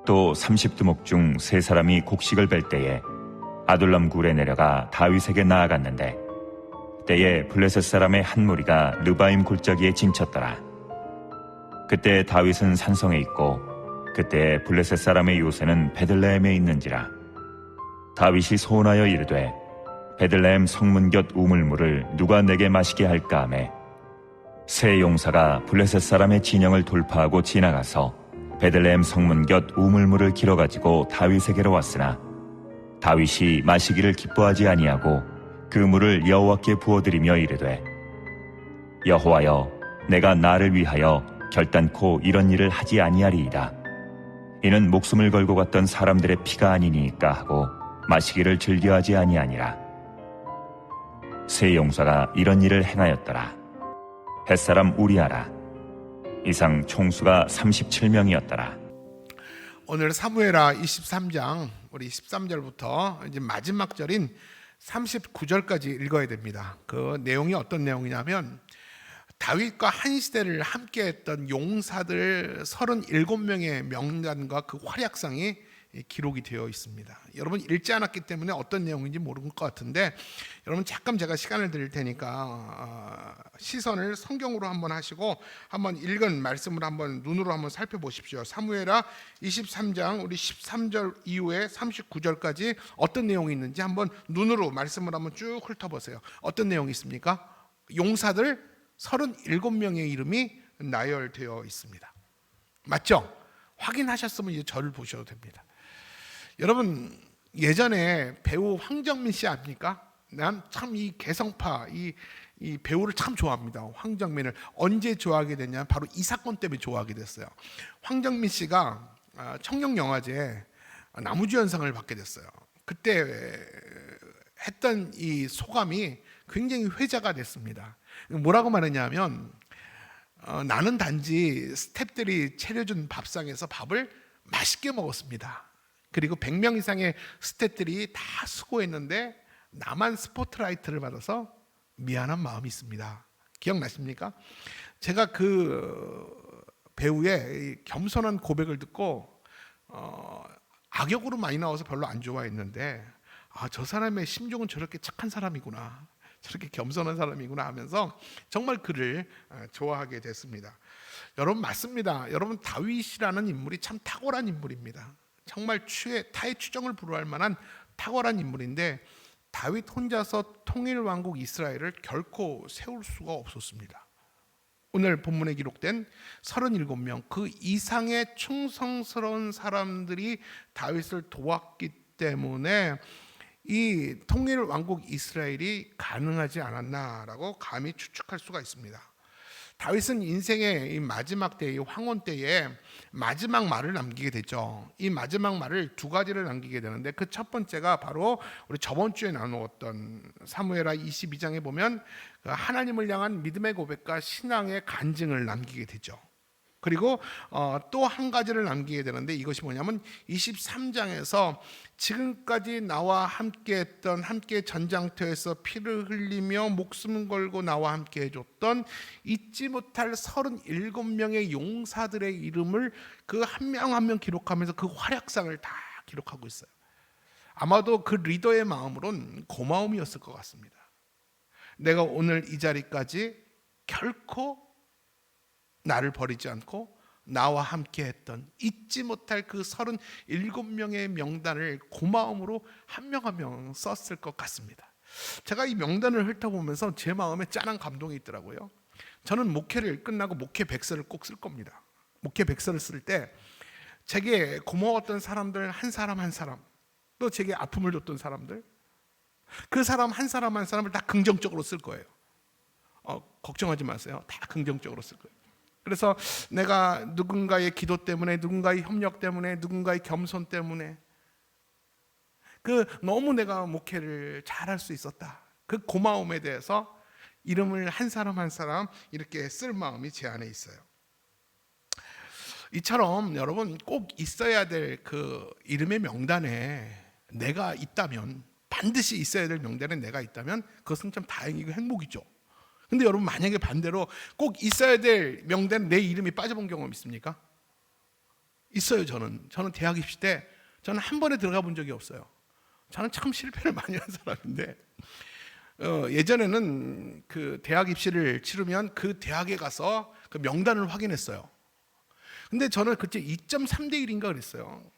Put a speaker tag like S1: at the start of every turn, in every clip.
S1: 또 30두목 중 3사람이 곡식을 벨 때에 아둘람 굴에 내려가 다윗에게 나아갔는데 때에 블레셋 사람의 한 무리가 르바임 골짜기에 진쳤더라. 그때 다윗은 산성에 있고 그때 블레셋 사람의 요새는 베들레헴에 있는지라. 다윗이 소원하여 이르되 베들레헴 성문 곁 우물물을 누가 내게 마시게 할까 하매 세 용사가 블레셋 사람의 진영을 돌파하고 지나가서 베들레헴 성문 곁 우물물을 길어가지고 다윗에게로 왔으나 다윗이 마시기를 기뻐하지 아니하고 그 물을 여호와께 부어드리며 이르되 여호와여 내가 나를 위하여 결단코 이런 일을 하지 아니하리이다. 이는 목숨을 걸고 갔던 사람들의 피가 아니니까 하고 마시기를 즐겨하지 아니하니라. 세 용사가 이런 일을 행하였더라. 햇사람 우리아라. 이상 총수가 37명이었더라.
S2: 오늘 사무엘하 23장 우리 13절부터 이제 마지막 절인 39절까지 읽어야 됩니다. 그 내용이 어떤 내용이냐면 다윗과 한 시대를 함께했던 용사들 37명의 명단과 그 활약상이 기록이 되어 있습니다. 여러분 읽지 않았기 때문에 어떤 내용인지 모르는 것 같은데 여러분 잠깐 제가 시간을 드릴 테니까 시선을 성경으로 한번 하시고 한번 읽은 말씀을 한번 눈으로 한번 살펴보십시오. 사무엘하 23장 우리 13절 이후에 39절까지 어떤 내용이 있는지 한번 눈으로 말씀을 한번 쭉 훑어보세요. 어떤 내용이 있습니까? 용사들 37명의 이름이 나열되어 있습니다. 맞죠? 확인하셨으면 이제 저를 보셔도 됩니다. 여러분 예전에 배우 황정민 씨 아닙니까? 난 참 이 개성파 이 배우를 참 좋아합니다. 황정민을 언제 좋아하게 됐냐? 바로 이 사건 때문에 좋아하게 됐어요. 황정민 씨가 청룡영화제 나무주연상을 받게 됐어요. 그때 했던 이 소감이 굉장히 회자가 됐습니다. 뭐라고 말했냐면 나는 단지 스태프들이 차려준 밥상에서 밥을 맛있게 먹었습니다. 그리고 100명 이상의 스태프들이 다 수고했는데 나만 스포트라이트를 받아서 미안한 마음이 있습니다. 기억나십니까? 제가 그 배우의 겸손한 고백을 듣고 악역으로 많이 나와서 별로 안 좋아했는데 저 사람의 심정은 저렇게 착한 사람이구나, 저렇게 겸손한 사람이구나 하면서 정말 그를 좋아하게 됐습니다. 여러분 맞습니다. 여러분 다윗이라는 인물이 참 탁월한 인물입니다. 정말 타의 추정을 불허할 만한 탁월한 인물인데 다윗 혼자서 통일 왕국 이스라엘을 결코 세울 수가 없었습니다. 오늘 본문에 기록된 37명 그 이상의 충성스러운 사람들이 다윗을 도왔기 때문에 이 통일 왕국 이스라엘이 가능하지 않았나라고 감히 추측할 수가 있습니다. 다윗은 인생의 이 마지막 때의 황혼 때에 마지막 말을 남기게 되죠. 이 마지막 말을 두 가지를 남기게 되는데 그 첫 번째가 바로 우리 저번 주에 나누었던 사무엘하 22장에 보면 하나님을 향한 믿음의 고백과 신앙의 간증을 남기게 되죠. 그리고 또 한 가지를 남기게 되는데 이것이 뭐냐면 23장에서 지금까지 나와 함께했던 함께 전장터에서 피를 흘리며 목숨 걸고 나와 함께 해줬던 잊지 못할 37명의 용사들의 이름을 그 한 명 한 명 기록하면서 그 활약상을 다 기록하고 있어요. 아마도 그 리더의 마음으론 고마움이었을 것 같습니다. 내가 오늘 이 자리까지 결코 나를 버리지 않고 나와 함께 했던 잊지 못할 그 37명의 명단을 고마움으로 한 명 한 명 썼을 것 같습니다. 제가 이 명단을 훑어보면서 제 마음에 짠한 감동이 있더라고요. 저는 목회를 끝나고 목회 백서를 꼭 쓸 겁니다. 목회 백서를 쓸 때 제게 고마웠던 사람들 한 사람 한 사람, 또 제게 아픔을 줬던 사람들, 그 사람 한 사람 한 사람을 다 긍정적으로 쓸 거예요. 걱정하지 마세요. 다 긍정적으로 쓸 거예요. 그래서 내가 누군가의 기도 때문에, 누군가의 협력 때문에, 누군가의 겸손 때문에 너무 내가 목회를 잘할 수 있었다, 그 고마움에 대해서 이름을 한 사람 한 사람 이렇게 쓸 마음이 제 안에 있어요. 이처럼 여러분 꼭 있어야 될 그 이름의 명단에 내가 있다면, 반드시 있어야 될 명단에 내가 있다면 그것은 참 다행이고 행복이죠. 근데 여러분 만약에 반대로 꼭 있어야 될 명단에 내 이름이 빠져본 경험 있습니까? 있어요. 저는 대학 입시 때 저는 한 번에 들어가 본 적이 없어요. 저는 참 실패를 많이 한 사람인데 예전에는 그 대학 입시를 치르면 그 대학에 가서 그 명단을 확인했어요. 근데 저는 그때 2.3대 1인가 그랬어요.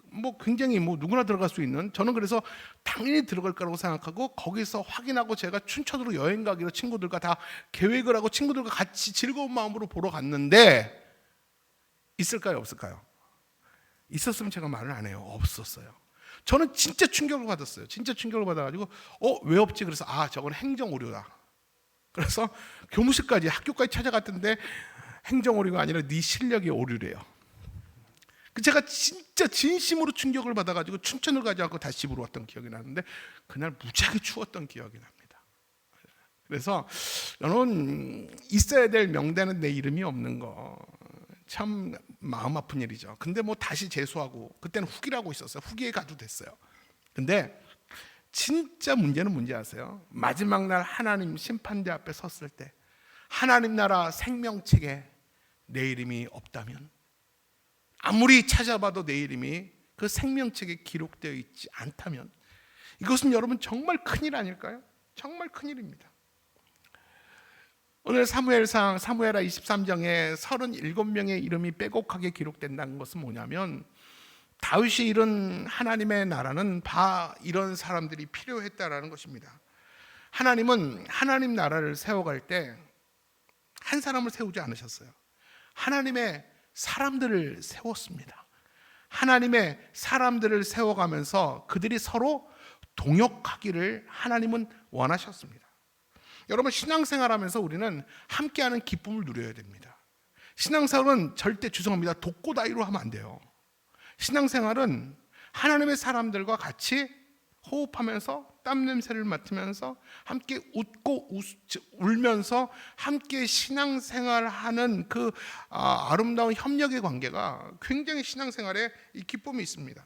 S2: 뭐 굉장히 뭐 누구나 들어갈 수 있는, 저는 그래서 당연히 들어갈 거라고 생각하고 거기서 확인하고 제가 춘천으로 여행 가기로 친구들과 다 계획을 하고 친구들과 같이 즐거운 마음으로 보러 갔는데 있을까요, 없을까요? 있었으면 제가 말을 안 해요. 없었어요. 저는 진짜 충격을 받았어요. 진짜 충격을 받아가지고 왜 없지? 그래서 저건 행정 오류다. 그래서 교무실까지 학교까지 찾아갔던데 행정 오류가 아니라 네 실력이 오류래요. 제가 진짜 진심으로 충격을 받아가지고 춘천을 가지 않고 다시 집으로 왔던 기억이 나는데 그날 무지하게 추웠던 기억이 납니다. 그래서 저는 있어야 될 명단은 내 이름이 없는 거 참 마음 아픈 일이죠. 근데 뭐 다시 재수하고, 그때는 후기라고 있었어요. 후기에 가도 됐어요. 근데 진짜 문제는 뭔지 아세요? 마지막 날 하나님 심판대 앞에 섰을 때 하나님 나라 생명책에 내 이름이 없다면, 아무리 찾아봐도 내 이름이 그 생명책에 기록되어 있지 않다면, 이것은 여러분 정말 큰일 아닐까요? 정말 큰일입니다. 오늘 사무엘하 23장에 37명의 이름이 빼곡하게 기록된다는 것은 뭐냐면, 다윗이 이룬 하나님의 나라는 이런 사람들이 필요했다라는 것입니다. 하나님은 하나님 나라를 세워갈 때 한 사람을 세우지 않으셨어요. 하나님의 사람들을 세웠습니다. 하나님의 사람들을 세워가면서 그들이 서로 동역하기를 하나님은 원하셨습니다. 여러분, 신앙생활하면서 우리는 함께하는 기쁨을 누려야 됩니다. 신앙생활은 절대, 죄송합니다, 독고다이로 하면 안 돼요. 신앙생활은 하나님의 사람들과 같이 호흡하면서 땀 냄새를 맡으면서 함께 웃고 울면서 함께 신앙생활하는 그 아름다운 협력의 관계가 굉장히 신앙생활에 이 기쁨이 있습니다.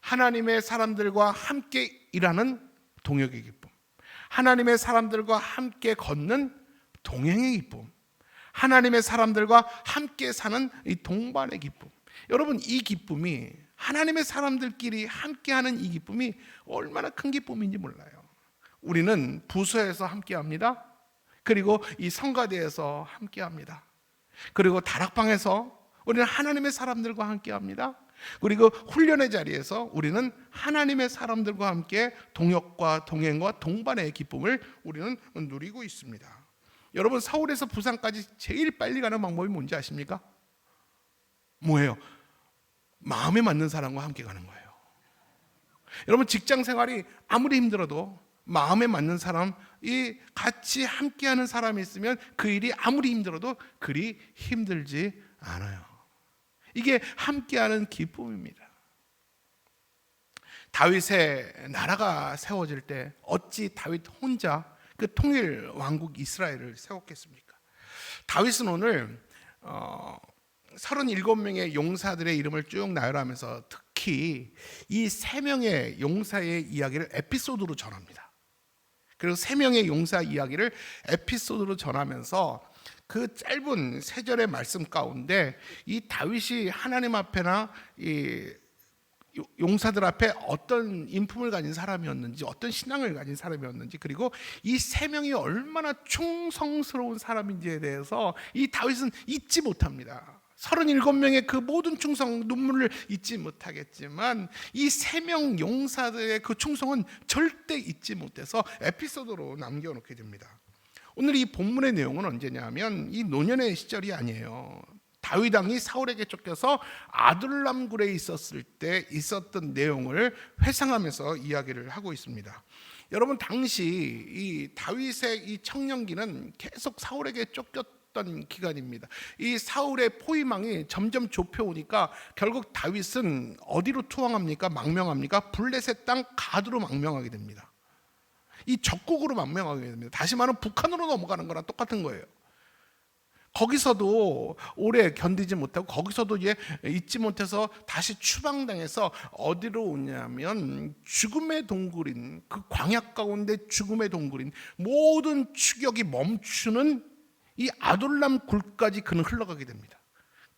S2: 하나님의 사람들과 함께 일하는 동역의 기쁨, 하나님의 사람들과 함께 걷는 동행의 기쁨, 하나님의 사람들과 함께 사는 이 동반의 기쁨. 여러분, 이 기쁨이, 하나님의 사람들끼리 함께하는 이 기쁨이 얼마나 큰 기쁨인지 몰라요. 우리는 부서에서 함께합니다. 그리고 이 성가대에서 함께합니다. 그리고 다락방에서 우리는 하나님의 사람들과 함께합니다. 그리고 훈련의 자리에서 우리는 하나님의 사람들과 함께 동역과 동행과 동반의 기쁨을 우리는 누리고 있습니다. 여러분, 서울에서 부산까지 제일 빨리 가는 방법이 뭔지 아십니까? 뭐예요? 마음에 맞는 사람과 함께 가는 거예요. 여러분, 직장 생활이 아무리 힘들어도 마음에 맞는 사람이 같이 함께하는 사람이 있으면 그 일이 아무리 힘들어도 그리 힘들지 않아요. 이게 함께하는 기쁨입니다. 다윗의 나라가 세워질 때 어찌 다윗 혼자 그 통일 왕국 이스라엘을 세웠겠습니까? 다윗은 오늘 37명의 용사들의 이름을 쭉 나열하면서 특히 이 3명의 용사의 이야기를 에피소드로 전합니다. 그리고 3명의 용사 이야기를 에피소드로 전하면서 그 짧은 3절의 말씀 가운데 이 다윗이 하나님 앞에나 이 용사들 앞에 어떤 인품을 가진 사람이었는지, 어떤 신앙을 가진 사람이었는지, 그리고 이 3명이 얼마나 충성스러운 사람인지에 대해서 이 다윗은 잊지 못합니다. 37명의 그 모든 충성, 눈물을 잊지 못하겠지만 이 3명 용사들의 그 충성은 절대 잊지 못해서 에피소드로 남겨놓게 됩니다. 오늘 이 본문의 내용은 언제냐면 이 노년의 시절이 아니에요. 다윗 왕이 사울에게 쫓겨서 아둘람 굴에 있었을 때 있었던 내용을 회상하면서 이야기를 하고 있습니다. 여러분, 당시 이 다윗의 이 청년기는 계속 사울에게 쫓겼던 기간입니다. 이 사울의 포위망이 점점 좁혀오니까 결국 다윗은 어디로 투항합니까? 망명합니까? 블레셋 땅 가드로 망명하게 됩니다. 이 적국으로 망명하게 됩니다. 다시 말하면 북한으로 넘어가는 거랑 똑같은 거예요. 거기서도 오래 견디지 못하고 거기서도 잊지 못해서 다시 추방당해서 어디로 오냐면 죽음의 동굴인, 그 광야 가운데 죽음의 동굴인, 모든 추격이 멈추는 이 아둘람 굴까지 그는 흘러가게 됩니다.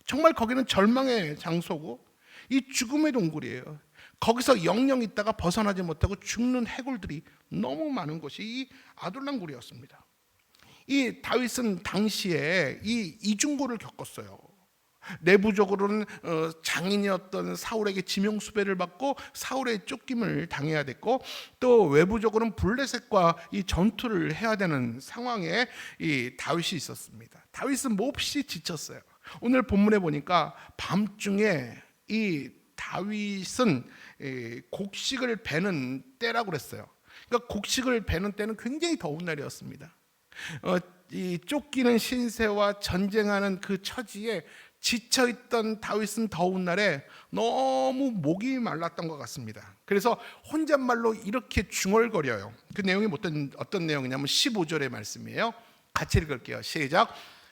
S2: 정말 거기는 절망의 장소고 이 죽음의 동굴이에요. 거기서 영영 있다가 벗어나지 못하고 죽는 해골들이 너무 많은 곳이 이 아둘람굴이었습니다. 이 다윗은 당시에 이 이중고를 겪었어요. 내부적으로는 장인이었던 사울에게 지명수배를 받고 사울의 쫓김을 당해야 됐고, 또 외부적으로는 블레셋과 이 전투를 해야 되는 상황에 이 다윗이 있었습니다. 다윗은 몹시 지쳤어요. 오늘 본문에 보니까 밤중에 이 다윗은 곡식을 베는 때라고 그랬어요. 그러니까 곡식을 베는 때는 굉장히 더운 날이었습니다. 이 쫓기는 신세와 전쟁하는 그 처지에 지쳐있던 다윗은 더운 날에 너무 목이 말랐던 것 같습니다. 그래서 혼잣말로 이렇게 중얼거려요. 그 내용이 어떤 내용이냐면 15절의 말씀이에요. 같이 읽을게요. 시작.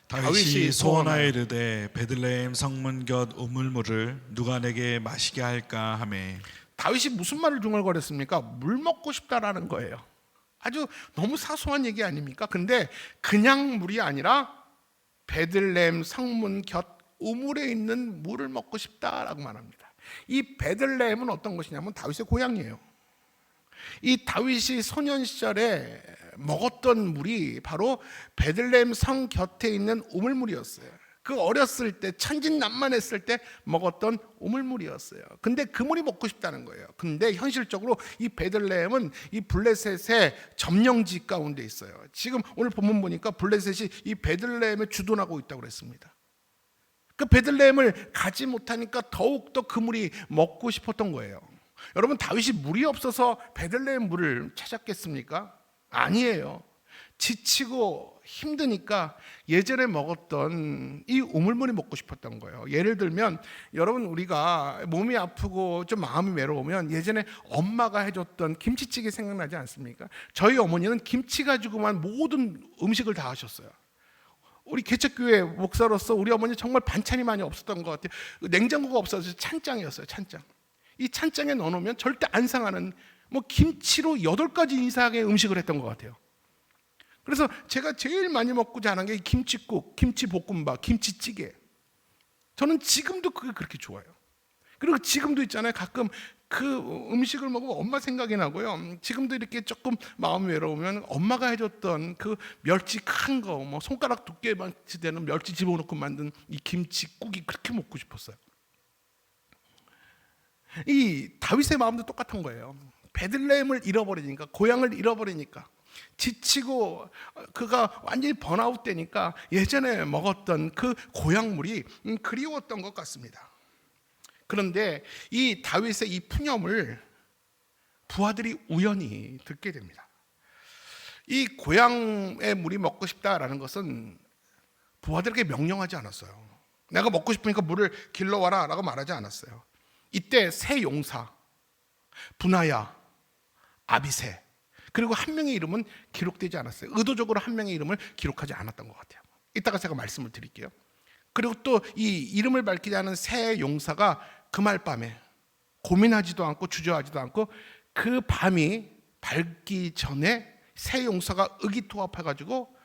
S3: 다윗이 소원하여 이르되 베들레헴 성문 곁 우물물을 누가 내게 마시게 할까 하매.
S2: 다윗이 무슨 말을 중얼거렸습니까? 물 먹고 싶다라는 거예요. 아주 너무 사소한 얘기 아닙니까? 근데 그냥 물이 아니라 베들레헴 성문 곁 우물에 있는 물을 먹고 싶다라고 말합니다. 이 베들레헴은 어떤 곳이냐면 다윗의 고향이에요. 이 다윗이 소년 시절에 먹었던 물이 바로 베들레헴 성 곁에 있는 우물물이었어요. 그 어렸을 때 천진난만했을 때 먹었던 우물물이었어요. 근데 그 물이 먹고 싶다는 거예요. 근데 현실적으로 이 베들레헴은 이 블레셋의 점령지 가운데 있어요. 지금 오늘 본문 보니까 블레셋이 이 베들레헴에 주둔하고 있다고 그랬습니다. 그 베들레헴을 가지 못하니까 더욱더 그 물이 먹고 싶었던 거예요. 여러분, 다윗이 물이 없어서 베들레헴 물을 찾았겠습니까? 아니에요. 지치고 힘드니까 예전에 먹었던 이 우물물이 먹고 싶었던 거예요. 예를 들면 여러분, 우리가 몸이 아프고 좀 마음이 외로우면 예전에 엄마가 해줬던 김치찌개 생각나지 않습니까? 저희 어머니는 김치 가지고만 모든 음식을 다 하셨어요. 우리 개척교회 목사로서 우리 어머니 정말 반찬이 많이 없었던 것 같아요. 냉장고가 없어서 찬장이었어요. 찬장. 이 찬장에 넣어놓으면 절대 안 상하는 김치로 8가지 이상의 음식을 했던 것 같아요. 그래서 제가 제일 많이 먹고 자란 게 김치국, 김치볶음밥, 김치찌개. 저는 지금도 그게 그렇게 좋아요. 그리고 지금도 있잖아요. 가끔 그 음식을 먹으면 엄마 생각이 나고요. 지금도 이렇게 조금 마음이 외로우면 엄마가 해줬던 그 멸치 큰 거, 손가락 두께만 되는 멸치 집어넣고 만든 이 김치국이 그렇게 먹고 싶었어요. 이 다윗의 마음도 똑같은 거예요. 베들레헴을 잃어버리니까, 고향을 잃어버리니까, 지치고 그가 완전히 번아웃 되니까 예전에 먹었던 그 고향물이 그리웠던 것 같습니다. 그런데 이 다윗의 이 푸념을 부하들이 우연히 듣게 됩니다. 이 고향의 물이 먹고 싶다라는 것은 부하들에게 명령하지 않았어요. 내가 먹고 싶으니까 물을 길러와라 라고 말하지 않았어요. 이때 세 용사 분하야, 아비새, 그리고 한 명의 이름은 기록되지 않았어요. 의도적으로 한 명의 이름을 기록하지 않았던 것 같아요. 이따가 제가 말씀을 드릴게요. 그리고 또 이 이름을 밝히지 않은 세 용사가 그말 밤에 고민하지도 않고 주저하지도 않고 그 밤이 밝기 전에 세 용사가 의기투합해가지고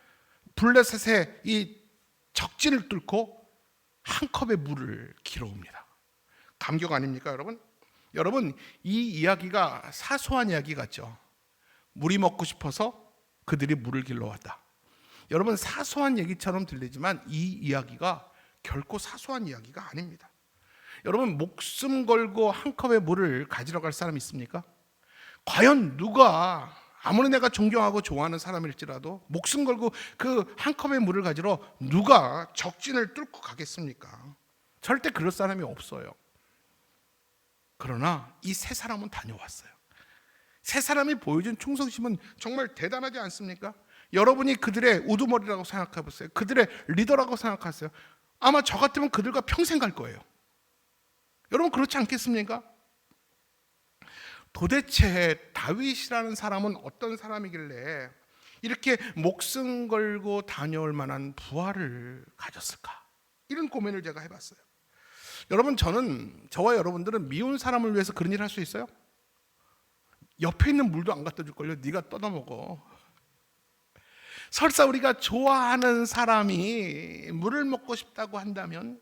S2: 블레셋의 이 적진을 뚫고 한 컵의 물을 길어옵니다. 감격 아닙니까, 여러분? 여러분, 이 이야기가 사소한 이야기 같죠? 물이 먹고 싶어서 그들이 물을 길러왔다. 여러분, 사소한 얘기처럼 들리지만 이 이야기가 결코 사소한 이야기가 아닙니다. 여러분, 목숨 걸고 한 컵의 물을 가지러 갈 사람이 있습니까? 과연 누가, 아무리 내가 존경하고 좋아하는 사람일지라도 목숨 걸고 그 한 컵의 물을 가지러 누가 적진을 뚫고 가겠습니까? 절대 그럴 사람이 없어요. 그러나 이 세 사람은 다녀왔어요. 세 사람이 보여준 충성심은 정말 대단하지 않습니까? 여러분이 그들의 우두머리라고 생각해 보세요. 그들의 리더라고 생각하세요. 아마 저 같으면 그들과 평생 갈 거예요. 여러분, 그렇지 않겠습니까? 도대체 다윗이라는 사람은 어떤 사람이길래 이렇게 목숨 걸고 다녀올 만한 부하를 가졌을까? 이런 고민을 제가 해봤어요. 여러분, 저와 여러분들은 미운 사람을 위해서 그런 일 할 수 있어요? 옆에 있는 물도 안 갖다 줄걸요? 네가 떠다 먹어. 설사 우리가 좋아하는 사람이 물을 먹고 싶다고 한다면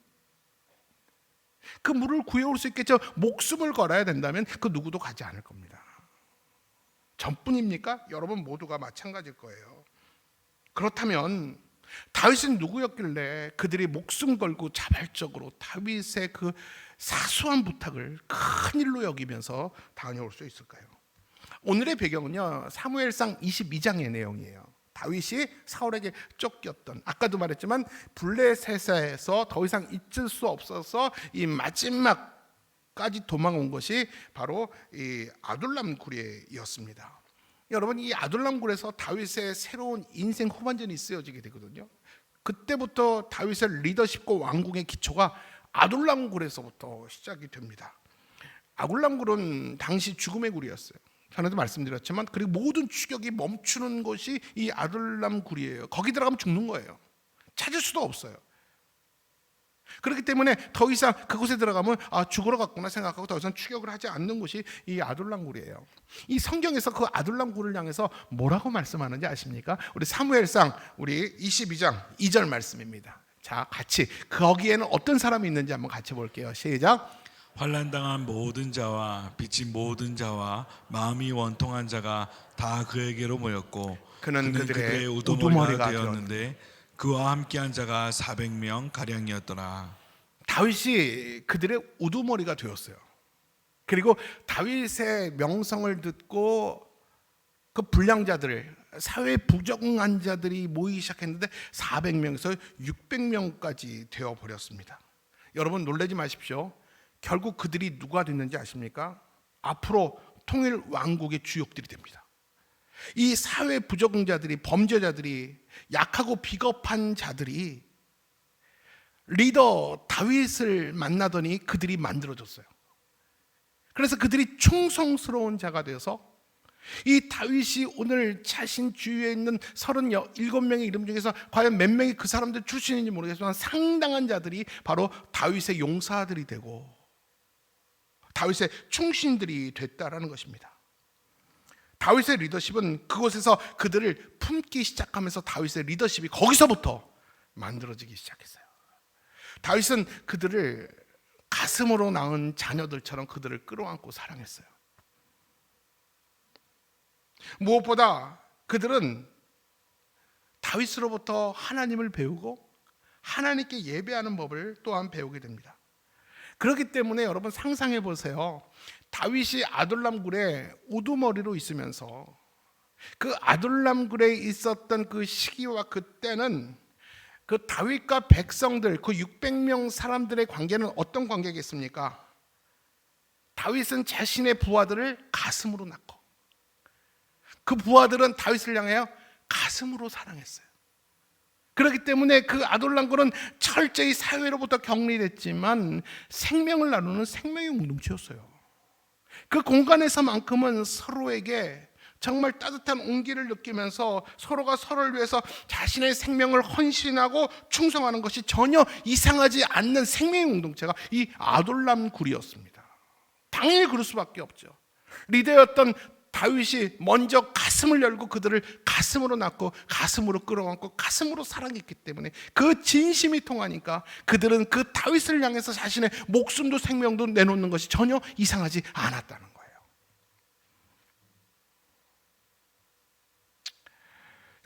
S2: 그 물을 구해올 수 있겠죠. 목숨을 걸어야 된다면 그 누구도 가지 않을 겁니다. 저뿐입니까? 여러분 모두가 마찬가지일 거예요. 그렇다면 다윗은 누구였길래 그들이 목숨 걸고 자발적으로 다윗의 그 사소한 부탁을 큰 일로 여기면서 다녀올 수 있을까요? 오늘의 배경은요, 사무엘상 22장의 내용이에요. 다윗이 사울에게 쫓겼던, 아까도 말했지만 블레셋에서 더 이상 있을 수 없어서 이 마지막까지 도망온 것이 바로 이 아둘람 굴이었습니다. 여러분, 이 아둘람 굴에서 다윗의 새로운 인생 후반전이 쓰여지게 되거든요. 그때부터 다윗의 리더십과 왕궁의 기초가 아둘람 굴에서부터 시작이 됩니다. 아둘람 굴은 당시 죽음의 굴이었어요. 전에도 말씀드렸지만, 그리고 모든 추격이 멈추는 곳이 이 아둘람 굴이에요. 거기 들어가면 죽는 거예요. 찾을 수도 없어요. 그렇기 때문에 더 이상 그곳에 들어가면 죽으러 갔구나 생각하고 더 이상 추격을 하지 않는 곳이 이 아둘람 굴이에요. 이 성경에서 그 아둘람 굴을 향해서 뭐라고 말씀하는지 아십니까? 우리 사무엘상 우리 22장 2절 말씀입니다. 자, 같이 거기에는 어떤 사람이 있는지 한번 같이 볼게요. 시작.
S3: 환난당한 모든 자와 빚진 모든 자와 마음이 원통한 자가 다 그에게로 모였고
S2: 그는
S3: 그들의 우두머리가 되었는데 그와 함께한 자가 400명 가량이었더라.
S2: 다윗이 그들의 우두머리가 되었어요. 그리고 다윗의 명성을 듣고 그 불량자들, 사회 부정한 자들이 모이기 시작했는데 400명에서 600명까지 되어버렸습니다. 여러분 놀라지 마십시오. 결국 그들이 누가 됐는지 아십니까? 앞으로 통일 왕국의 주역들이 됩니다. 이 사회 부적응자들이, 범죄자들이, 약하고 비겁한 자들이 리더 다윗을 만나더니 그들이 만들어졌어요. 그래서 그들이 충성스러운 자가 되어서 이 다윗이 오늘 자신 주위에 있는 37명의 이름 중에서 과연 몇 명이 그 사람들 출신인지 모르겠지만 상당한 자들이 바로 다윗의 용사들이 되고 다윗의 충신들이 됐다라는 것입니다. 다윗의 리더십은 그곳에서 그들을 품기 시작하면서 다윗의 리더십이 거기서부터 만들어지기 시작했어요. 다윗은 그들을 가슴으로 낳은 자녀들처럼 그들을 끌어안고 사랑했어요. 무엇보다 그들은 다윗으로부터 하나님을 배우고 하나님께 예배하는 법을 또한 배우게 됩니다. 그렇기 때문에 여러분 상상해 보세요. 다윗이 아둘람 굴에 우두머리로 있으면서 그 아둘람 굴에 있었던 그 시기와 그때는 그 다윗과 백성들, 그 600명 사람들의 관계는 어떤 관계겠습니까? 다윗은 자신의 부하들을 가슴으로 낳고 그 부하들은 다윗을 향하여 가슴으로 사랑했어요. 그렇기 때문에 그 아둘람 굴은 철저히 사회로부터 격리됐지만 생명을 나누는 생명의 공동체였어요. 그 공간에서만큼은 서로에게 정말 따뜻한 온기를 느끼면서 서로가 서로를 위해서 자신의 생명을 헌신하고 충성하는 것이 전혀 이상하지 않는 생명의 공동체가 이 아둘람 굴이었습니다. 당연히 그럴 수밖에 없죠. 리더였던 다윗이 먼저 가슴을 열고 그들을 가슴으로 낳고 가슴으로 끌어안고 가슴으로 사랑했기 때문에 그 진심이 통하니까 그들은 그 다윗을 향해서 자신의 목숨도 생명도 내놓는 것이 전혀 이상하지 않았다는 거예요.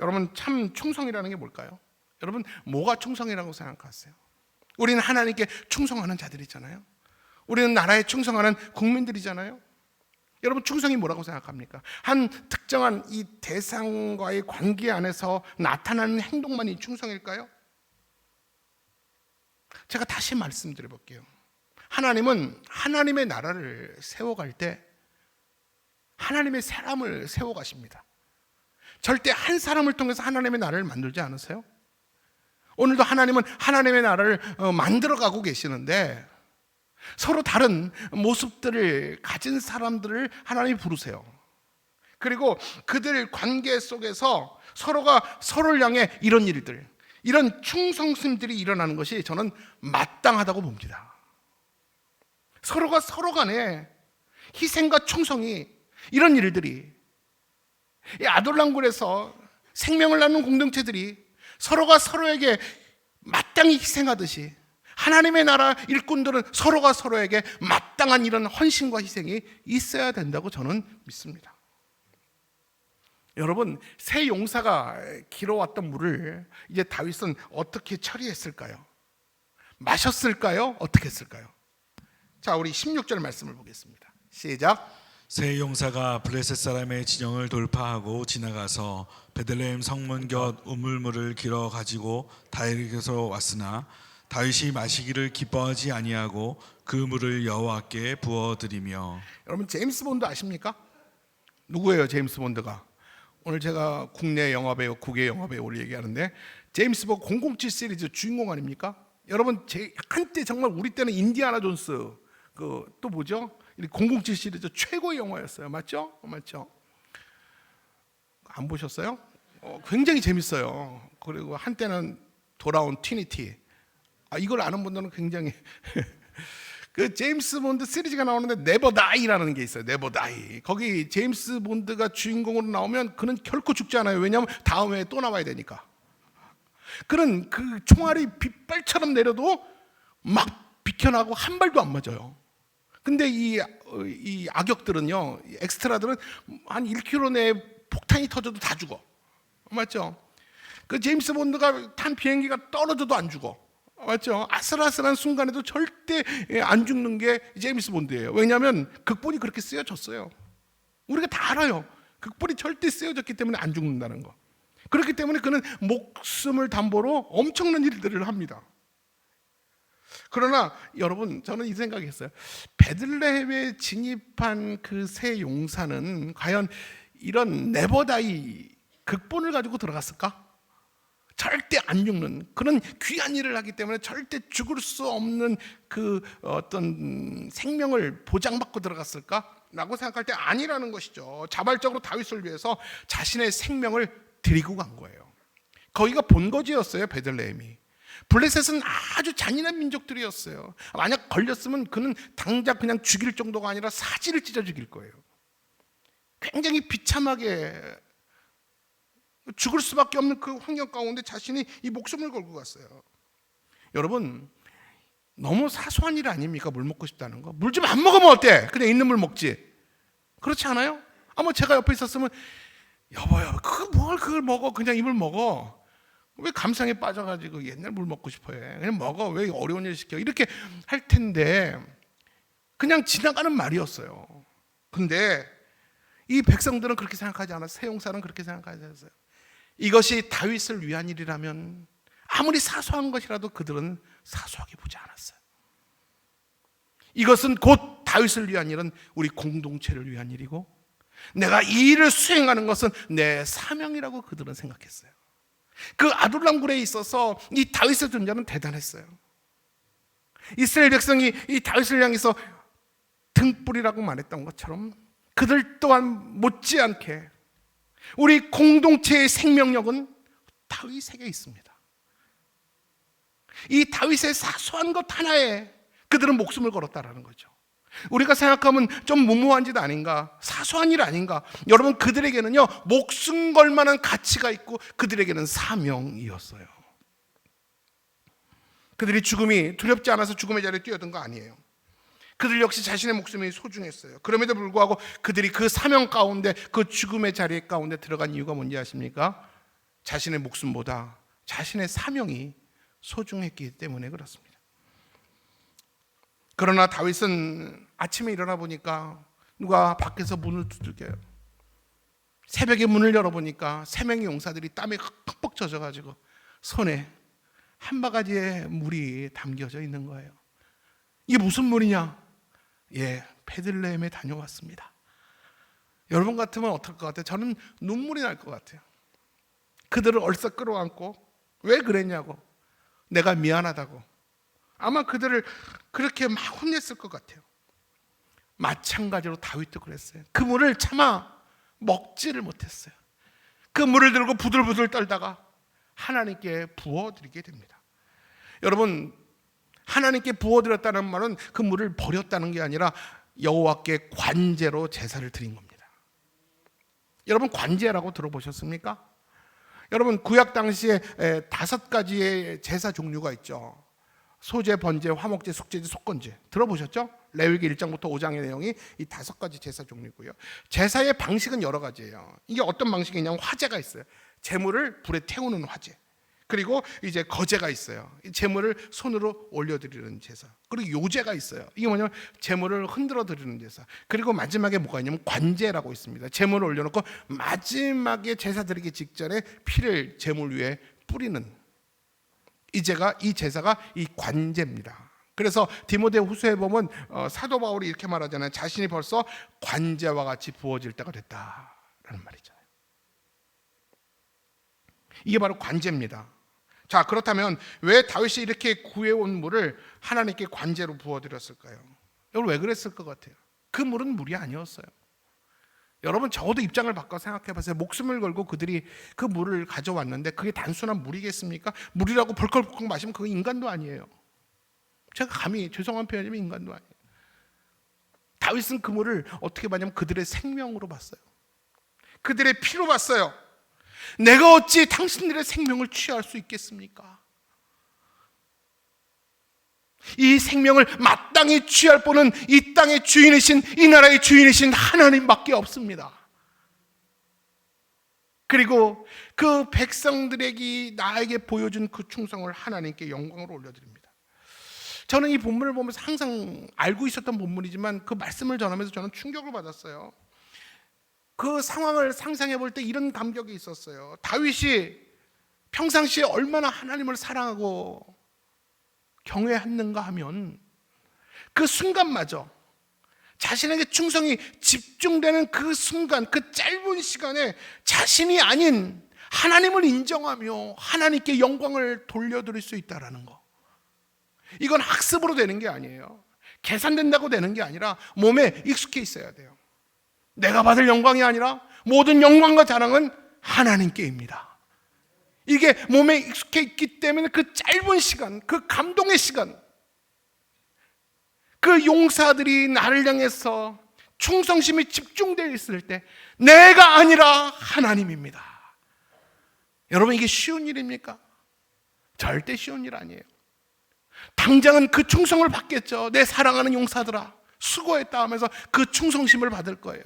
S2: 여러분 참 충성이라는 게 뭘까요? 여러분 뭐가 충성이라고 생각하세요? 우리는 하나님께 충성하는 자들이잖아요. 우리는 나라에 충성하는 국민들이잖아요. 여러분 충성이 뭐라고 생각합니까? 한 특정한 이 대상과의 관계 안에서 나타나는 행동만이 충성일까요? 제가 다시 말씀드려 볼게요. 하나님은 하나님의 나라를 세워갈 때 하나님의 사람을 세워가십니다. 절대 한 사람을 통해서 하나님의 나라를 만들지 않으세요? 오늘도 하나님은 하나님의 나라를 만들어가고 계시는데 서로 다른 모습들을 가진 사람들을 하나님이 부르세요. 그리고 그들 관계 속에서 서로가 서로를 향해 이런 일들, 이런 충성심들이 일어나는 것이 저는 마땅하다고 봅니다. 서로가 서로 간에 희생과 충성이 이런 일들이 이 아둘람굴에서 생명을 나누는 공동체들이 서로가 서로에게 마땅히 희생하듯이 하나님의 나라 일꾼들은 서로가 서로에게 마땅한 이런 헌신과 희생이 있어야 된다고 저는 믿습니다. 여러분, 새 용사가 길어왔던 물을 이제 다윗은 어떻게 처리했을까요? 마셨을까요? 어떻게 했을까요? 자, 우리 16절 말씀을 보겠습니다. 시작.
S3: 새 용사가 블레셋 사람의 진영을 돌파하고 지나가서 베들레헴 성문 곁 우물물을 길어 가지고 다윗에게서 왔으나 다윗이 마시기를 기뻐하지 아니하고 그 물을 여호와께 부어 드리며.
S2: 여러분, 제임스 본드 아십니까? 누구예요, 제임스 본드가? 오늘 제가 국내 영화배우, 국외 영화배우를 얘기하는데 제임스 본드 007 시리즈 주인공 아닙니까? 여러분, 한때 정말 우리 때는 인디아나 존스, 또 뭐죠? 007 시리즈 최고의 영화였어요. 맞죠? 맞죠? 안 보셨어요? 굉장히 재밌어요. 그리고 한때는 돌아온 트리니티. 이걸 아는 분들은 굉장히 그 제임스 본드 시리즈가 나오는데 네버 다이라는 게 있어요. 네버 다이. 거기 제임스 본드가 주인공으로 나오면 그는 결코 죽지 않아요. 왜냐하면 다음 회에 또 나와야 되니까. 그는 그 총알이 빗발처럼 내려도 막 비켜나고 한 발도 안 맞아요. 근데 이 악역들은요, 엑스트라들은 한 1km 내에 폭탄이 터져도 다 죽어. 맞죠? 그 제임스 본드가 탄 비행기가 떨어져도 안 죽어. 맞죠? 아슬아슬한 순간에도 절대 안 죽는 게 제임스 본드예요. 왜냐하면 극본이 그렇게 쓰여졌어요. 우리가 다 알아요. 극본이 절대 쓰여졌기 때문에 안 죽는다는 거. 그렇기 때문에 그는 목숨을 담보로 엄청난 일들을 합니다. 그러나 여러분, 저는 이 생각했어요. 베들레헴에 진입한 그 새 용사는 과연 이런 네버다이 극본을 가지고 들어갔을까? 절대 안 죽는 그런 귀한 일을 하기 때문에 절대 죽을 수 없는 그 어떤 생명을 보장받고 들어갔을까? 라고 생각할 때 아니라는 것이죠. 자발적으로 다윗을 위해서 자신의 생명을 드리고 간 거예요. 거기가 본거지였어요, 베들레헴이. 블레셋은 아주 잔인한 민족들이었어요. 만약 걸렸으면 그는 당장 그냥 죽일 정도가 아니라 사지를 찢어 죽일 거예요. 굉장히 비참하게 죽을 수밖에 없는 그 환경 가운데 자신이 이 목숨을 걸고 갔어요. 여러분, 너무 사소한 일 아닙니까? 물 먹고 싶다는 거. 물 좀 안 먹으면 어때? 그냥 있는 물 먹지. 그렇지 않아요? 아마 제가 옆에 있었으면 여보요, 그걸 먹어? 그냥 이 물 먹어. 왜 감상에 빠져가지고 옛날 물 먹고 싶어해? 그냥 먹어. 왜 어려운 일 시켜? 이렇게 할 텐데 그냥 지나가는 말이었어요. 근데 이 백성들은 그렇게 생각하지 않았어요. 새 용사는 그렇게 생각하지 않았어요. 이것이 다윗을 위한 일이라면 아무리 사소한 것이라도 그들은 사소하게 보지 않았어요. 이것은 곧 다윗을 위한 일은 우리 공동체를 위한 일이고 내가 이 일을 수행하는 것은 내 사명이라고 그들은 생각했어요. 그 아둘람 굴에 있어서 이 다윗의 존재는 대단했어요. 이스라엘 백성이 이 다윗을 향해서 등불이라고 말했던 것처럼 그들 또한 못지않게 우리 공동체의 생명력은 다윗에게 있습니다. 이 다윗의 사소한 것 하나에 그들은 목숨을 걸었다라는 거죠. 우리가 생각하면 좀 무모한 짓 아닌가, 사소한 일 아닌가. 여러분, 그들에게는요 목숨 걸 만한 가치가 있고 그들에게는 사명이었어요. 그들이 죽음이 두렵지 않아서 죽음의 자리에 뛰어든 거 아니에요. 그들 역시 자신의 목숨이 소중했어요. 그럼에도 불구하고 그들이 그 사명 가운데, 그 죽음의 자리 가운데 들어간 이유가 뭔지 아십니까? 자신의 목숨보다 자신의 사명이 소중했기 때문에 그렇습니다. 그러나 다윗은 아침에 일어나 보니까 누가 밖에서 문을 두들겨요. 새벽에 문을 열어보니까 3명의 용사들이 땀에 흠뻑 젖어가지고 손에 한 바가지의 물이 담겨져 있는 거예요. 이게 무슨 물이냐? 예, 베들레헴에 다녀왔습니다. 여러분 같으면 어떨 것 같아요? 저는 눈물이 날 것 같아요. 그들을 얼싸 끌어안고 왜 그랬냐고, 내가 미안하다고. 아마 그들을 그렇게 막 혼냈을 것 같아요. 마찬가지로 다윗도 그랬어요. 그 물을 차마 먹지를 못했어요. 그 물을 들고 부들부들 떨다가 하나님께 부어드리게 됩니다. 여러분, 하나님께 부어드렸다는 말은 그 물을 버렸다는 게 아니라 여호와께 관제로 제사를 드린 겁니다. 여러분, 관제라고 들어보셨습니까? 여러분, 구약 당시에 5가지의 제사 종류가 있죠. 소제, 번제, 화목제, 속제제, 속건제 들어보셨죠? 레위기 1장부터 5장의 내용이 이 5가지 제사 종류고요. 제사의 방식은 여러 가지예요. 이게 어떤 방식이냐면 화제가 있어요. 제물을 불에 태우는 화제. 그리고 이제 거제가 있어요. 이 제물을 손으로 올려드리는 제사. 그리고 요제가 있어요. 이게 뭐냐면 제물을 흔들어 드리는 제사. 그리고 마지막에 뭐가 있냐면 관제라고 있습니다. 제물을 올려놓고 마지막에 제사 드리기 직전에 피를 제물 위에 뿌리는 이 제사가 이 관제입니다. 그래서 디모데 후서에 보면 사도 바울이 이렇게 말하잖아요. 자신이 벌써 관제와 같이 부어질 때가 됐다라는 말이잖아요. 이게 바로 관제입니다. 자, 그렇다면 왜 다윗이 이렇게 구해온 물을 하나님께 관제로 부어드렸을까요? 여러분 왜 그랬을 것 같아요? 그 물은 물이 아니었어요. 여러분 적어도 입장을 바꿔 생각해보세요. 목숨을 걸고 그들이 그 물을 가져왔는데 그게 단순한 물이겠습니까? 물이라고 벌컥벌컥 마시면 그거 인간도 아니에요. 제가 감히 죄송한 표현이면 인간도 아니에요. 다윗은 그 물을 어떻게 봤냐면 그들의 생명으로 봤어요. 그들의 피로 봤어요. 내가 어찌 당신들의 생명을 취할 수 있겠습니까? 이 생명을 마땅히 취할 분은 이 땅의 주인이신, 이 나라의 주인이신 하나님밖에 없습니다. 그리고 그 백성들에게 나에게 보여준 그 충성을 하나님께 영광으로 올려드립니다. 저는 이 본문을 보면서 항상 알고 있었던 본문이지만 그 말씀을 전하면서 저는 충격을 받았어요. 그 상황을 상상해 볼 때 이런 감격이 있었어요. 다윗이 평상시에 얼마나 하나님을 사랑하고 경외했는가 하면 그 순간마저 자신에게 충성이 집중되는 그 순간, 그 짧은 시간에 자신이 아닌 하나님을 인정하며 하나님께 영광을 돌려드릴 수 있다는 거. 이건 학습으로 되는 게 아니에요. 계산된다고 되는 게 아니라 몸에 익숙해 있어야 돼요. 내가 받을 영광이 아니라 모든 영광과 자랑은 하나님께입니다. 이게 몸에 익숙해 있기 때문에 그 짧은 시간, 그 감동의 시간, 그 용사들이 나를 향해서 충성심이 집중되어 있을 때 내가 아니라 하나님입니다. 여러분 이게 쉬운 일입니까? 절대 쉬운 일 아니에요. 당장은 그 충성을 받겠죠. 내 사랑하는 용사들아 수고했다 하면서 그 충성심을 받을 거예요.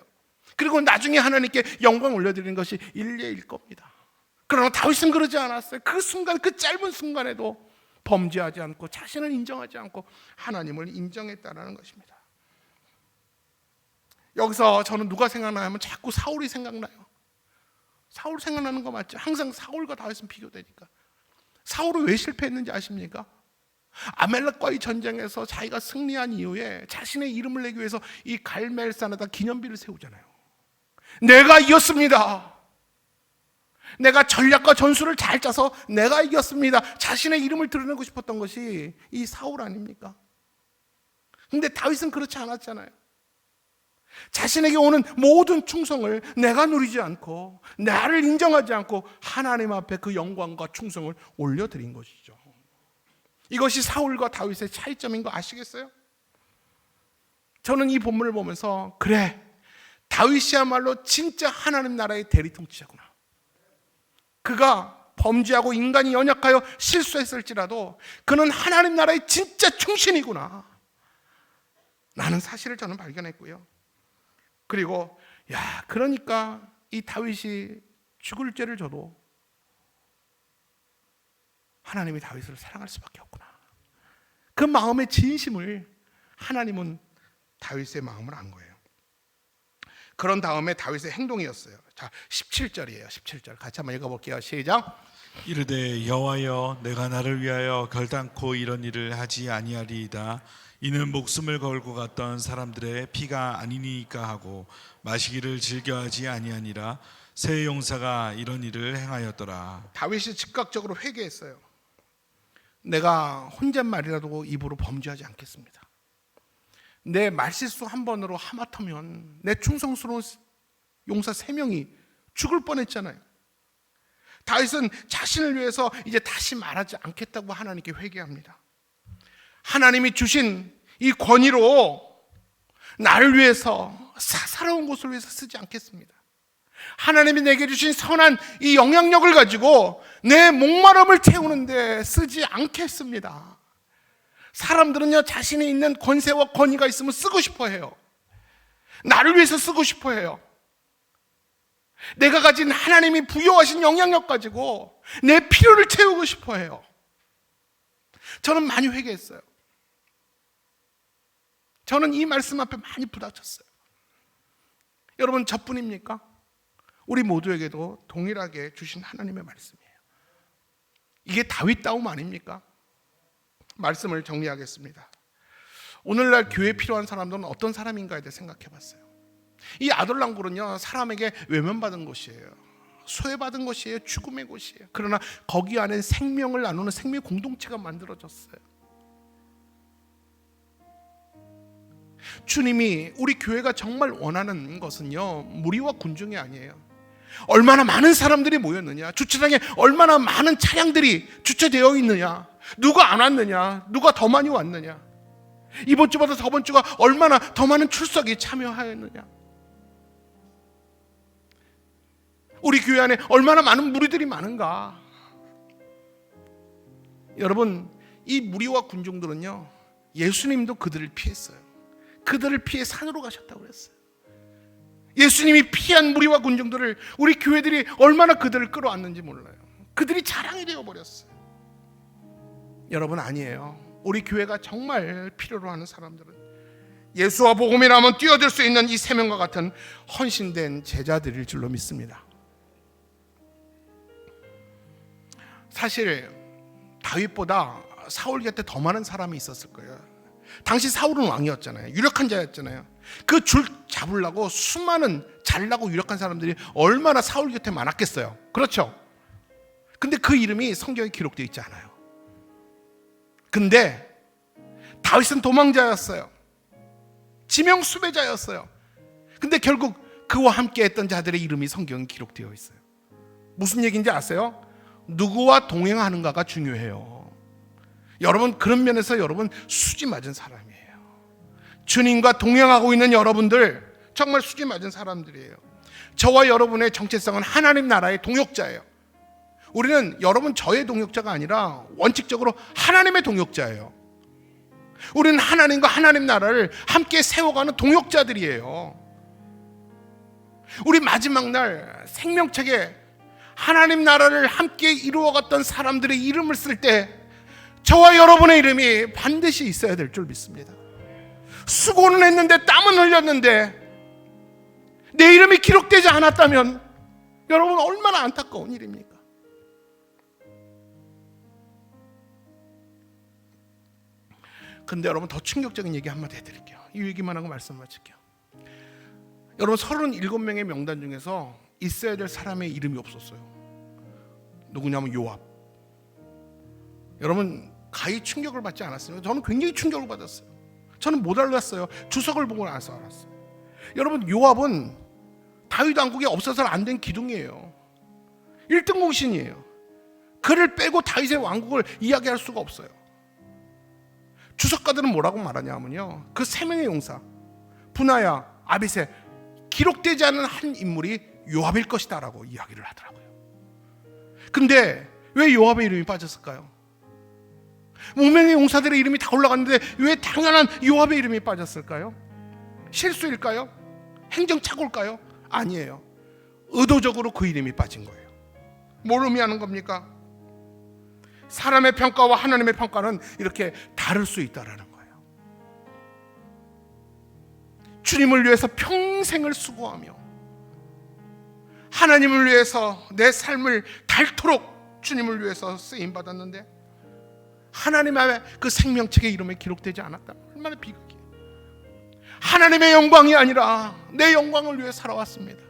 S2: 그리고 나중에 하나님께 영광 올려드리는 것이 일례일 겁니다. 그러나 다윗은 그러지 않았어요. 그 순간, 그 짧은 순간에도 범죄하지 않고 자신을 인정하지 않고 하나님을 인정했다는 것입니다. 여기서 저는 누가 생각나면 자꾸 사울이 생각나요. 사울 생각나는 거 맞죠? 항상 사울과 다윗은 비교되니까. 사울은 왜 실패했는지 아십니까? 아멜렉과의 전쟁에서 자기가 승리한 이후에 자신의 이름을 내기 위해서 이 갈멜산에다 기념비를 세우잖아요. 내가 이겼습니다. 내가 전략과 전술을 잘 짜서 내가 이겼습니다. 자신의 이름을 드러내고 싶었던 것이 이 사울 아닙니까? 근데 다윗은 그렇지 않았잖아요. 자신에게 오는 모든 충성을 내가 누리지 않고 나를 인정하지 않고 하나님 앞에 그 영광과 충성을 올려드린 것이죠. 이것이 사울과 다윗의 차이점인 거 아시겠어요? 저는 이 본문을 보면서 그래, 다윗이야말로 진짜 하나님 나라의 대리통치자구나. 그가 범죄하고 인간이 연약하여 실수했을지라도 그는 하나님 나라의 진짜 충신이구나 라는 사실을 저는 발견했고요. 그리고 그러니까 이 다윗이 죽을 죄를 져도 하나님이 다윗을 사랑할 수밖에 없구나. 그 마음의 진심을 하나님은 다윗의 마음을 안 거예요. 그런 다음에 다윗의 행동이었어요. 자, 17절이에요. 17절 같이 한번 읽어볼게요. 시작.
S3: 이르되 여호와여 내가 나를 위하여 결단코 이런 일을 하지 아니하리이다. 이는 목숨을 걸고 갔던 사람들의 피가 아니니까 하고 마시기를 즐겨하지 아니하니라. 새 용사가 이런 일을 행하였더라.
S2: 다윗이 즉각적으로 회개했어요. 내가 혼잣말이라도 입으로 범죄하지 않겠습니다. 내 말실수 한 번으로 하마터면 내 충성스러운 용사 3명이 죽을 뻔했잖아요. 다윗은 자신을 위해서 이제 다시 말하지 않겠다고 하나님께 회개합니다. 하나님이 주신 이 권위로 나를 위해서 사사로운 곳을 위해서 쓰지 않겠습니다. 하나님이 내게 주신 선한 이 영향력을 가지고 내 목마름을 채우는데 쓰지 않겠습니다. 사람들은요, 자신이 있는 권세와 권위가 있으면 쓰고 싶어 해요. 나를 위해서 쓰고 싶어 해요. 내가 가진 하나님이 부여하신 영향력 가지고 내 필요를 채우고 싶어 해요. 저는 많이 회개했어요. 저는 이 말씀 앞에 많이 부닥쳤어요. 여러분, 저뿐입니까? 우리 모두에게도 동일하게 주신 하나님의 말씀이에요. 이게 다윗다움 아닙니까? 말씀을 정리하겠습니다. 오늘날 교회에 필요한 사람들은 어떤 사람인가에 대해 생각해 봤어요. 이 아둘람굴은요, 사람에게 외면받은 곳이에요. 소외받은 곳이에요. 죽음의 곳이에요. 그러나 거기 안에 생명을 나누는 생명 공동체가 만들어졌어요. 주님이 우리 교회가 정말 원하는 것은요, 무리와 군중이 아니에요. 얼마나 많은 사람들이 모였느냐, 주차장에 얼마나 많은 차량들이 주차되어 있느냐, 누가 안 왔느냐, 누가 더 많이 왔느냐, 이번 주보다 저번 주가 얼마나 더 많은 출석이 참여하였느냐, 우리 교회 안에 얼마나 많은 무리들이 많은가. 여러분, 이 무리와 군중들은요, 예수님도 그들을 피했어요. 그들을 피해 산으로 가셨다고 그랬어요. 예수님이 피한 무리와 군중들을 우리 교회들이 얼마나 그들을 끌어안는지 몰라요. 그들이 자랑이 되어버렸어요. 여러분, 아니에요. 우리 교회가 정말 필요로 하는 사람들은 예수와 복음이라면 뛰어들 수 있는 이 세 명과 같은 헌신된 제자들일 줄로 믿습니다. 사실 다윗보다 사울 곁에 더 많은 사람이 있었을 거예요. 당시 사울은 왕이었잖아요. 유력한 자였잖아요. 그 줄 잡으려고 수많은 잘나고 유력한 사람들이 얼마나 사울 곁에 많았겠어요. 그렇죠? 근데 그 이름이 성경에 기록되어 있지 않아요. 근데 다윗은 도망자였어요. 지명 수배자였어요. 근데 결국 그와 함께 했던 자들의 이름이 성경에 기록되어 있어요. 무슨 얘기인지 아세요? 누구와 동행하는가가 중요해요. 여러분, 그런 면에서 여러분 수지 맞은 사람이에요. 주님과 동행하고 있는 여러분들 정말 수지 맞은 사람들이에요. 저와 여러분의 정체성은 하나님 나라의 동역자예요. 우리는 여러분 저의 동역자가 아니라 원칙적으로 하나님의 동역자예요. 우리는 하나님과 하나님 나라를 함께 세워가는 동역자들이에요. 우리 마지막 날 생명책에 하나님 나라를 함께 이루어갔던 사람들의 이름을 쓸 때 저와 여러분의 이름이 반드시 있어야 될 줄 믿습니다. 수고는 했는데 땀은 흘렸는데 내 이름이 기록되지 않았다면 여러분 얼마나 안타까운 일입니까? 근데 여러분, 더 충격적인 얘기 한마디 해드릴게요. 이 얘기만 하고 말씀 마칠게요. 여러분, 37명의 명단 중에서 있어야 될 사람의 이름이 없었어요. 누구냐면 요압. 여러분, 가히 충격을 받지 않았어요? 저는 굉장히 충격을 받았어요. 저는 못 알았어요. 주석을 보고 나서 알았어요. 여러분, 요압은 다윗 왕국에 없어서는 안 된 기둥이에요. 1등 공신이에요. 그를 빼고 다윗의 왕국을 이야기할 수가 없어요. 주석가들은 뭐라고 말하냐면요, 그 세 명의 용사 분하야, 아비새, 기록되지 않은 한 인물이 요압일 것이다 라고 이야기를 하더라고요. 근데 왜 요압의 이름이 빠졌을까요? 무명의 용사들의 이름이 다 올라갔는데 왜 당연한 요압의 이름이 빠졌을까요? 실수일까요? 행정착오일까요? 아니에요. 의도적으로 그 이름이 빠진 거예요. 뭘 의미하는 겁니까? 사람의 평가와 하나님의 평가는 이렇게 다를 수 있다라는 거예요. 주님을 위해서 평생을 수고하며 하나님을 위해서 내 삶을 닳도록 주님을 위해서 쓰임받았는데 하나님의 그 생명책의 이름에 기록되지 않았다. 얼마나 비극이에요. 하나님의 영광이 아니라 내 영광을 위해 살아왔습니다.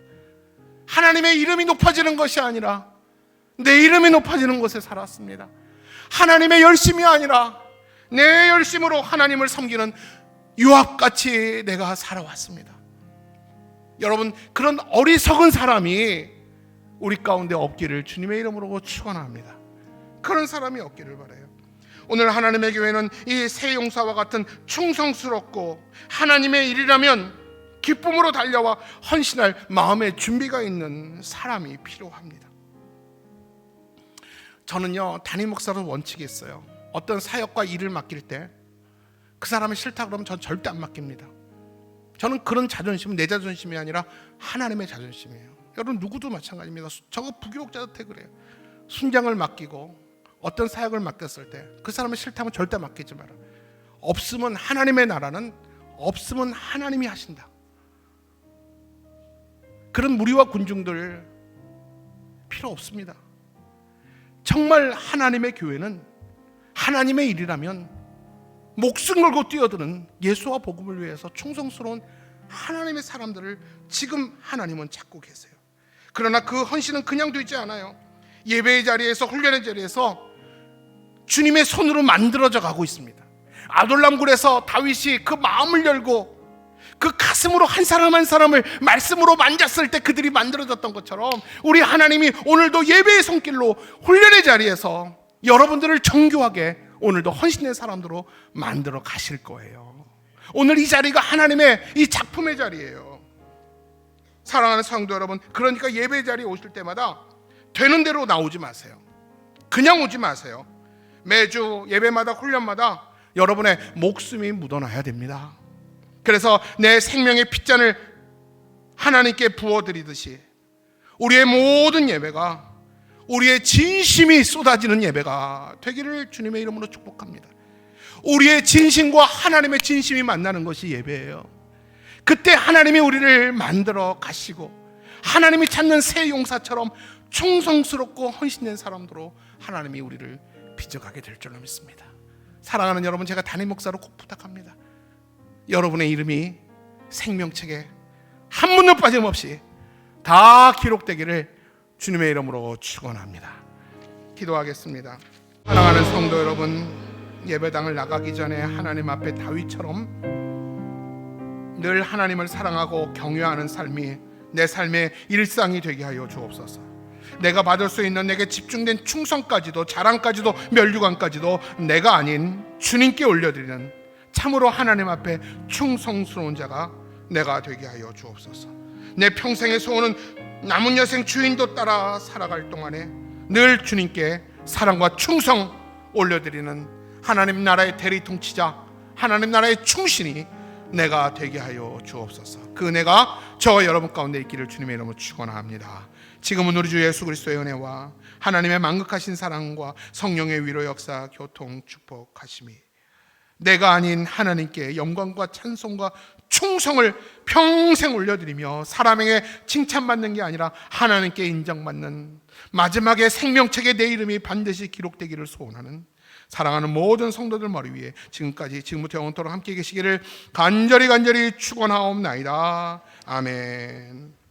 S2: 하나님의 이름이 높아지는 것이 아니라 내 이름이 높아지는 곳에 살았습니다. 하나님의 열심이 아니라 내 열심으로 하나님을 섬기는 요압같이 내가 살아왔습니다. 여러분, 그런 어리석은 사람이 우리 가운데 없기를 주님의 이름으로 축원합니다. 그런 사람이 없기를 바라요. 오늘 하나님의 교회는 이 세 용사와 같은 충성스럽고 하나님의 일이라면 기쁨으로 달려와 헌신할 마음의 준비가 있는 사람이 필요합니다. 저는요, 담임 목사로 원칙이 있어요. 어떤 사역과 일을 맡길 때 그 사람이 싫다 그러면 전 절대 안 맡깁니다. 저는 그런 자존심은 내 자존심이 아니라 하나님의 자존심이에요. 여러분 누구도 마찬가지입니다. 저거 부교육자한테 그래요. 순장을 맡기고 어떤 사역을 맡겼을 때 그 사람이 싫다면 절대 맡기지 마라. 없으면 하나님의 나라는 없으면 하나님이 하신다. 그런 무리와 군중들 필요 없습니다. 정말 하나님의 교회는 하나님의 일이라면 목숨 걸고 뛰어드는 예수와 복음을 위해서 충성스러운 하나님의 사람들을 지금 하나님은 찾고 계세요. 그러나 그 헌신은 그냥 되지 않아요. 예배의 자리에서, 훈련의 자리에서 주님의 손으로 만들어져 가고 있습니다. 아둘람 굴에서 다윗이 그 마음을 열고 그 가슴으로 한 사람 한 사람을 말씀으로 만졌을 때 그들이 만들어졌던 것처럼 우리 하나님이 오늘도 예배의 손길로 훈련의 자리에서 여러분들을 정교하게 오늘도 헌신의 사람들로 만들어 가실 거예요. 오늘 이 자리가 하나님의 이 작품의 자리예요. 사랑하는 성도 여러분, 그러니까 예배 자리에 오실 때마다 되는 대로 나오지 마세요. 그냥 오지 마세요. 매주 예배마다 훈련마다 여러분의 목숨이 묻어나야 됩니다. 그래서 내 생명의 핏잔을 하나님께 부어드리듯이 우리의 모든 예배가 우리의 진심이 쏟아지는 예배가 되기를 주님의 이름으로 축복합니다. 우리의 진심과 하나님의 진심이 만나는 것이 예배예요. 그때 하나님이 우리를 만들어 가시고 하나님이 찾는 새 용사처럼 충성스럽고 헌신된 사람들로 하나님이 우리를 빚어가게 될 줄로 믿습니다. 사랑하는 여러분, 제가 담임 목사로 꼭 부탁합니다. 여러분의 이름이 생명책에 한 문도 빠짐없이 다 기록되기를 주님의 이름으로 축원합니다. 기도하겠습니다. 사랑하는 성도 여러분, 예배당을 나가기 전에 하나님 앞에 다윗처럼 늘 하나님을 사랑하고 경외하는 삶이 내 삶의 일상이 되게 하여 주옵소서. 내가 받을 수 있는 내게 집중된 충성까지도 자랑까지도 면류관까지도 내가 아닌 주님께 올려드리는 참으로 하나님 앞에 충성스러운 자가 내가 되게 하여 주옵소서. 내 평생의 소원은 남은 여생 주인도 따라 살아갈 동안에 늘 주님께 사랑과 충성 올려드리는 하나님 나라의 대리통치자, 하나님 나라의 충신이 내가 되게 하여 주옵소서. 그 은혜가 저와 여러분 가운데 있기를 주님의 이름으로 축원합니다. 지금은 우리 주 예수 그리스도의 은혜와 하나님의 만극하신 사랑과 성령의 위로 역사 교통 축복하심이 내가 아닌 하나님께 영광과 찬송과 충성을 평생 올려드리며 사람에게 칭찬받는 게 아니라 하나님께 인정받는 마지막에 생명책에 내 이름이 반드시 기록되기를 소원하는 사랑하는 모든 성도들 머리 위에 지금부터 영원토록 함께 계시기를 간절히 축원하옵나이다. 아멘.